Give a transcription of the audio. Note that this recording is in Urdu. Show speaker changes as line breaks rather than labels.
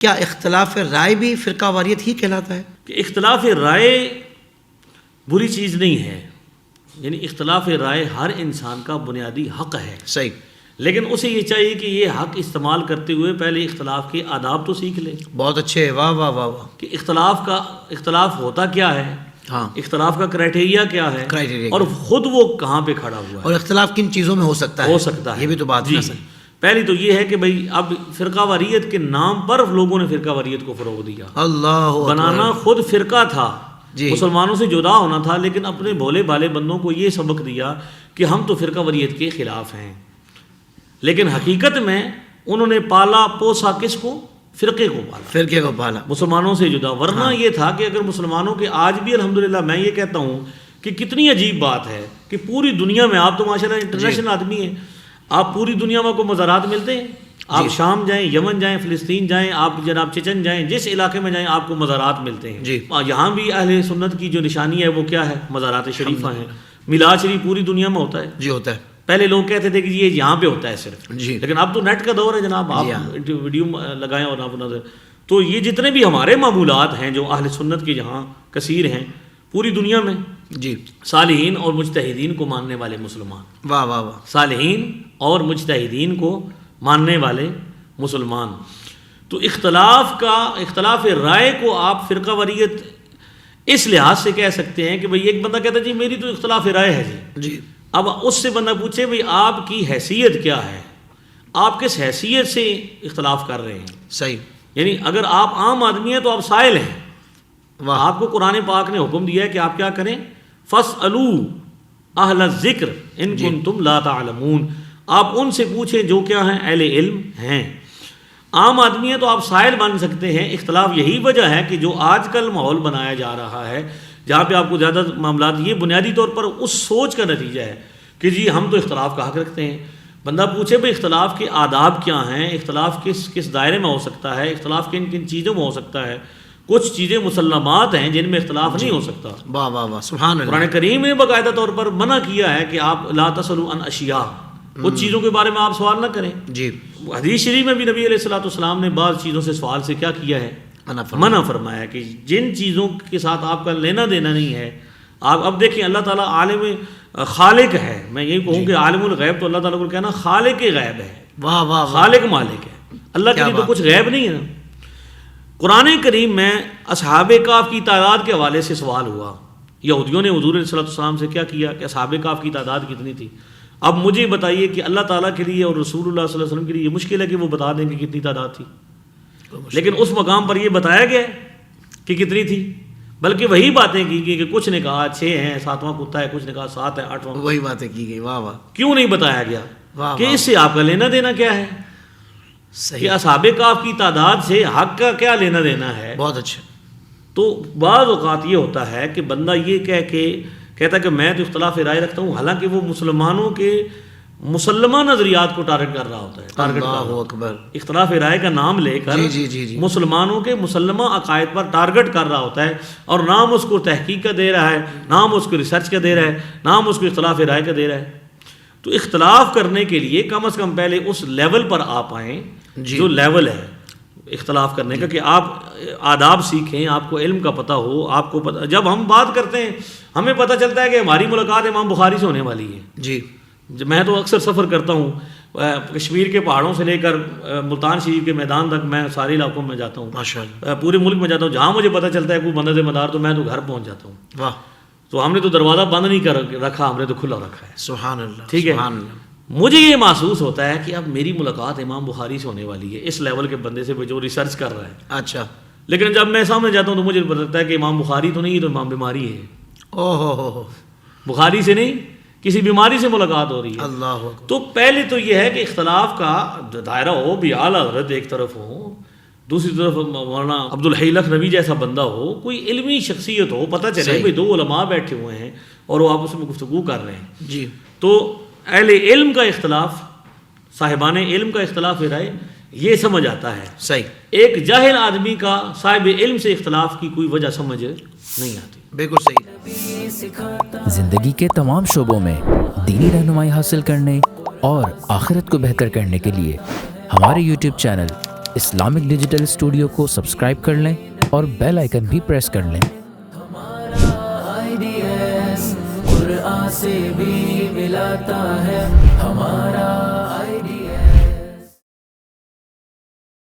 کیا اختلاف رائے بھی فرقہ واریت ہی کہلاتا ہے؟
کہ اختلاف رائے بری چیز نہیں ہے، یعنی اختلاف رائے ہر انسان کا بنیادی حق ہے،
صحیح،
لیکن اسے یہ چاہیے کہ یہ حق استعمال کرتے ہوئے پہلے اختلاف کے آداب تو سیکھ لے.
بہت اچھے، واہ واہ واہ واہ.
کہ اختلاف ہوتا کیا ہے،
ہاں،
اختلاف کا کرائٹیریا کیا ہے،
کرائٹیریا
اور خود وہ کہاں پہ کھڑا ہوا ہے،
اور اختلاف کن چیزوں میں ہو سکتا ہے،
ہو سکتا ہے.
یہ بھی تو بات ہے نا سر.
پہلی تو یہ ہے کہ بھئی اب فرقہ واریت کے نام پر لوگوں نے فرقہ واریت کو فروغ دیا.
اللہ
بنانا خود فرقہ تھا،
جی،
مسلمانوں سے جدا ہونا تھا، لیکن اپنے بھولے بھالے بندوں کو یہ سبق دیا کہ ہم تو فرقہ واریت کے خلاف ہیں. لیکن حقیقت میں انہوں نے پالا پوسا کس کو؟ فرقے کو پالا،
فرقے کو پالا،
مسلمانوں سے جدا. ورنہ یہ تھا کہ اگر مسلمانوں کے آج بھی الحمدللہ میں یہ کہتا ہوں کہ کتنی عجیب بات ہے کہ پوری دنیا میں آپ تو ماشاءاللہ انٹرنیشنل آدمی ہیں، آپ پوری دنیا میں کو مزارات ملتے ہیں، آپ شام جائیں، یمن جائیں، فلسطین جائیں، آپ جناب چچن جائیں، جس علاقے میں جائیں آپ کو مزارات ملتے ہیں. یہاں بھی اہل سنت کی جو نشانی ہے وہ کیا ہے؟ مزارات شریفہ ہیں. میلاد شریف پوری دنیا میں ہوتا ہے،
جی ہوتا ہے.
پہلے لوگ کہتے تھے کہ یہ یہاں پہ ہوتا ہے صرف،
جی،
لیکن اب تو نیٹ کا دور ہے جناب، آپ ویڈیو لگائیں اور آپ نظر. تو یہ جتنے بھی ہمارے معمولات ہیں جو اہل سنت کے جہاں کثیر ہیں پوری دنیا میں،
جی،
صالحین اور مجتہدین کو ماننے والے مسلمان،
واہ واہ واہ،
صالحین اور مجتہدین کو ماننے والے مسلمان. تو اختلاف رائے کو آپ فرقہ واریت اس لحاظ سے کہہ سکتے ہیں کہ بھئی ایک بندہ کہتا ہے جی میری تو اختلاف رائے ہے جی. اب اس سے بندہ پوچھے بھئی آپ کی حیثیت کیا ہے، آپ کس حیثیت سے اختلاف کر رہے ہیں؟ صحیح، یعنی اگر آپ عام آدمی ہیں تو آپ سائل ہیں. آپ کو قرآن پاک نے حکم دیا ہے کہ آپ کیا کریں؟ فَاسْأَلُوا أَهْلَ الذِّكْرِ إِن كُنتُمْ لَا تَعْلَمُونَ. آپ ان سے پوچھیں جو کیا ہیں؟ اہل علم ہیں. عام آدمی ہیں تو آپ سائل بن سکتے ہیں. اختلاف یہی وجہ ہے کہ جو آج کل ماحول بنایا جا رہا ہے جہاں پہ آپ کو زیادہ معاملات، یہ بنیادی طور پر اس سوچ کا نتیجہ ہے کہ جی ہم تو اختلاف کا حق رکھتے ہیں. بندہ پوچھے بھئی اختلاف کے آداب کیا ہیں، اختلاف کس دائرے میں ہو سکتا ہے، اختلاف کن کن چیزوں میں ہو سکتا ہے. کچھ چیزیں مسلمات ہیں جن میں اختلاف نہیں ہو سکتا.
واہ واہ واہ، سبحان اللہ.
قرآن کریم نے باقاعدہ طور پر منع کیا ہے کہ آپ لا تسألوا عن اشیاء، کچھ چیزوں کے بارے میں آپ سوال نہ کریں. جی، حدیث شریف میں بھی نبی علیہ الصلوۃ والسلام نے بعض چیزوں سے سوال سے کیا کیا ہے؟ منع فرمایا کہ جن چیزوں کے ساتھ آپ کا لینا دینا نہیں ہے. آپ اب دیکھیں اللہ تعالیٰ عالم خالق ہے، میں یہی کہوں کہ عالم الغیب تو اللہ تعالیٰ کو کہنا خالق غیب ہے. واہ واہ، خالق مالک ہے. اللہ کے لیے تو کچھ غیب نہیں ہے نا. قرآن کریم میں اصحاب کہف کی تعداد کے حوالے سے سوال ہوا. یہودیوں نے حضور علیہ الصلوۃ والسلام سے کیا کیا کہ اصحاب کہف کی تعداد کتنی تھی؟ اب مجھے بتائیے کہ اللہ تعالیٰ کے لیے اور رسول اللہ صلی اللہ علیہ وسلم کے لیے یہ مشکل ہے کہ وہ بتا دیں کہ کتنی تعداد تھی، لیکن اس مقام پر یہ بتایا گیا کہ کتنی تھی. بلکہ وہی باتیں کی گئی کہ کچھ نے کہا 6 ہیں، 7واں کتا ہے، کچھ نے کہا 7 ہے، 8واں،
وہی باتیں کی گئی. واہ واہ،
کیوں نہیں بتایا گیا کہ اس سے آپ کا لینا دینا کیا ہے؟
صحیح،
کہ اصحاب کہف کی تعداد سے حق کا کیا لینا دینا ہے؟
بہت اچھا.
تو بعض اوقات یہ ہوتا ہے کہ بندہ یہ کہہ کے کہتا ہے کہ میں تو اختلاف رائے رکھتا ہوں، حالانکہ وہ مسلمانوں کے مسلمہ نظریات کو ٹارگٹ کر رہا ہوتا ہے.
اللہ اکبر،
اختلاف رائے کا نام لے کر مسلمانوں کے مسلمہ عقائد پر ٹارگٹ کر رہا ہوتا ہے، اور نام اس کو تحقیق کا دے رہا ہے، نام اس کو ریسرچ کا دے رہا ہے، نام اس کو اختلاف رائے کا دے رہا ہے. تو اختلاف کرنے کے لیے کم از کم پہلے اس لیول پر آپ آئیں جو لیول ہے اختلاف کرنے کا، کہ آپ آداب سیکھیں، آپ کو علم کا پتہ ہو. آپ کو پتہ، جب ہم بات کرتے ہیں ہمیں پتہ چلتا ہے کہ ہماری ملاقات امام بخاری سے ہونے والی ہے. جی، میں تو اکثر سفر کرتا ہوں کشمیر کے پہاڑوں سے لے کر ملتان شریف کے میدان تک، میں سارے علاقوں میں جاتا ہوں، ماشاءاللہ پورے ملک میں جاتا ہوں. جہاں مجھے پتہ چلتا ہے کوئی مدد مدار تو میں تو گھر پہنچ جاتا ہوں. واہ، تو ہم نے تو دروازہ بند نہیں کر رکھا، ہم نے تو کھلا رکھا ہے. سبحان اللہ، ٹھیک ہے. مجھے یہ محسوس ہوتا ہے کہ اب میری ملاقات امام بخاری سے ہونے والی ہے، اس لیول کے بندے سے جو ریسرچ کر رہا ہے. اچھا، لیکن جب میں سامنے جاتا ہوں تو مجھے پتہ چلتا ہے کہ امام بخاری تو نہیں، یہ تو امام بیماری ہے. اوہ، بخاری سے نہیں، کسی بیماری سے ملاقات ہو رہی ہے. اللہ. تو پہلے تو یہ ہے کہ اختلاف کا دائرہ ہو بھی اعلیٰ حضرت ایک طرف ہو، دوسری طرف مولانا عبدالحی لکھنوی جیسا بندہ ہو، کوئی علمی شخصیت ہو، پتہ چلے بھائی 2 علماء بیٹھے ہوئے ہیں اور وہ آپس میں گفتگو کر رہے ہیں. جی، تو اہل علم کا اختلاف، صاحبان علم کا اختلاف رائے، یہ سمجھ آتا ہے. صحیح. ایک جاہل آدمی کا صاحب علم سے اختلاف کی کوئی وجہ سمجھ نہیں آتی. بالکل صحیح.
زندگی کے تمام شعبوں میں دینی رہنمائی حاصل کرنے اور آخرت کو بہتر کرنے کے لیے ہمارے YouTube channel Islamic digital studio کو سبسکرائب کر لیں اور بیل آئیکن بھی پریس کر لیں۔ قرآن سے بھی ملاتا ہے ہمارا